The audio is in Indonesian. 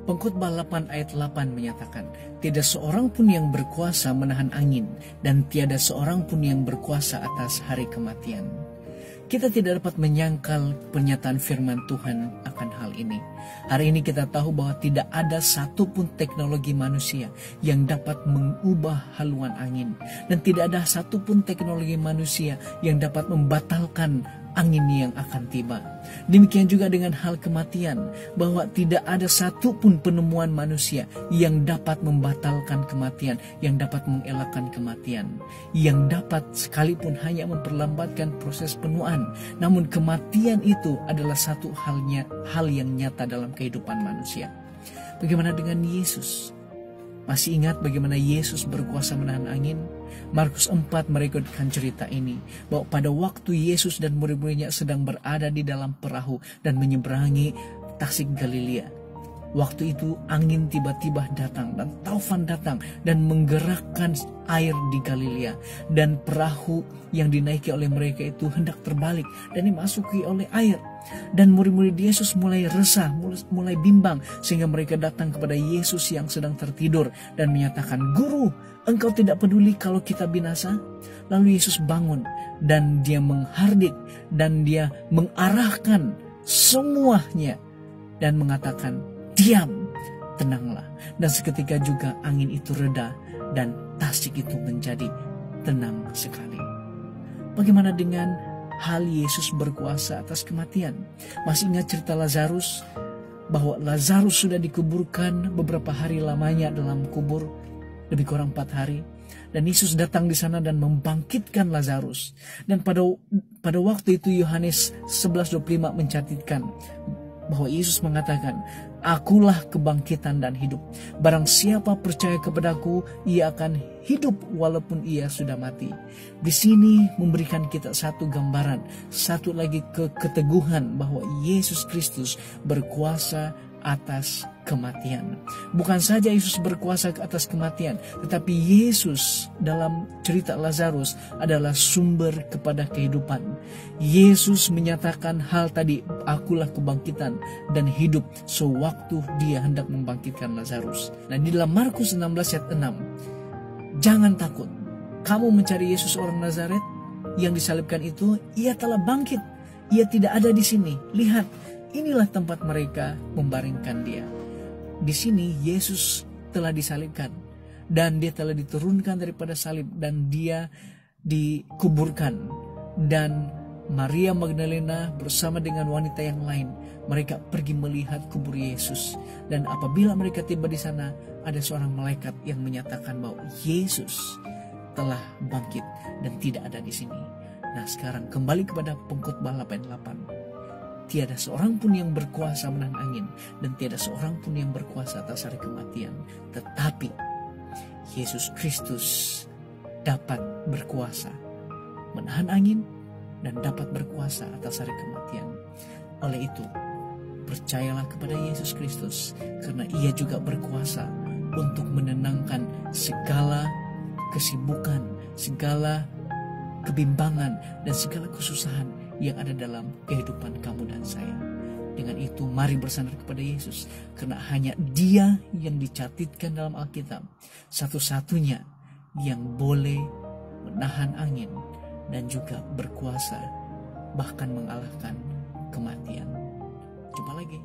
Pengkhotbah 8 ayat 8 menyatakan, "Tidak seorang pun yang berkuasa menahan angin, dan tiada seorang pun yang berkuasa atas hari kematian." Kita tidak dapat menyangkal pernyataan firman Tuhan akan hal ini. Hari ini kita tahu bahwa tidak ada satupun teknologi manusia yang dapat mengubah haluan angin. Dan tidak ada satupun teknologi manusia yang dapat membatalkan angin yang akan tiba. Demikian juga dengan hal kematian, bahwa tidak ada satupun penemuan manusia yang dapat membatalkan kematian, yang dapat mengelakkan kematian, yang dapat sekalipun hanya memperlambatkan proses penuaan. Namun kematian itu adalah satu hal yang nyata dalam kehidupan manusia. Bagaimana dengan Yesus? Masih ingat bagaimana Yesus berkuasa menahan angin? Markus 4 merekodkan cerita ini, bahwa pada waktu Yesus dan murid-muridnya sedang berada di dalam perahu dan menyeberangi Tasik Galilea. Waktu itu angin tiba-tiba datang dan taufan datang dan menggerakkan air di Galilea. Dan perahu yang dinaiki oleh mereka itu hendak terbalik dan dimasuki oleh air. Dan murid-murid Yesus mulai resah, mulai bimbang, sehingga mereka datang kepada Yesus yang sedang tertidur dan menyatakan, "Guru, engkau tidak peduli kalau kita binasa?" Lalu Yesus bangun dan dia menghardik dan dia mengarahkan semuanya dan mengatakan, "Diam, tenanglah." Dan seketika juga angin itu reda dan Tasik itu menjadi tenang sekali. Bagaimana dengan hal Yesus berkuasa atas kematian? Masih ingat cerita Lazarus? Bahwa Lazarus sudah dikuburkan beberapa hari lamanya dalam kubur, lebih kurang 4 hari. Dan Yesus datang di sana dan membangkitkan Lazarus. Dan pada waktu itu Yohanes 11:25 mencatatkan bahwa Yesus mengatakan, "Akulah kebangkitan dan hidup. Barang siapa percaya kepadaku, ia akan hidup walaupun ia sudah mati." Di sini memberikan kita satu gambaran, satu lagi keteguhan bahwa Yesus Kristus berkuasa atas kematian. Bukan saja Yesus berkuasa atas kematian, tetapi Yesus dalam cerita Lazarus adalah sumber kepada kehidupan. Yesus menyatakan hal tadi, "Akulah kebangkitan dan hidup," sewaktu dia hendak membangkitkan Lazarus. Nah, di dalam Markus 16 ayat 6, "Jangan takut, kamu mencari Yesus orang Nazaret yang disalibkan itu, ia telah bangkit. Ia tidak ada di sini. Lihat, inilah tempat mereka membaringkan dia." Di sini Yesus telah disalibkan dan dia telah diturunkan daripada salib dan dia dikuburkan. Dan Maria Magdalena bersama dengan wanita yang lain, mereka pergi melihat kubur Yesus. Dan apabila mereka tiba di sana, ada seorang malaikat yang menyatakan bahwa Yesus telah bangkit dan tidak ada di sini. Nah, sekarang kembali kepada Pengkhotbah 8:8. Tiada seorang pun yang berkuasa menahan angin, dan tiada seorang pun yang berkuasa atas hari kematian. Tetapi Yesus Kristus dapat berkuasa menahan angin dan dapat berkuasa atas hari kematian. Oleh itu, percayalah kepada Yesus Kristus, karena ia juga berkuasa untuk menenangkan segala kesibukan, segala kebimbangan, dan segala kesusahan yang ada dalam kehidupan kamu dan saya. Dengan itu mari bersandar kepada Yesus, karena hanya Dia yang dicatatkan dalam Alkitab satu-satunya yang boleh menahan angin dan juga berkuasa bahkan mengalahkan kematian. Jumpa lagi.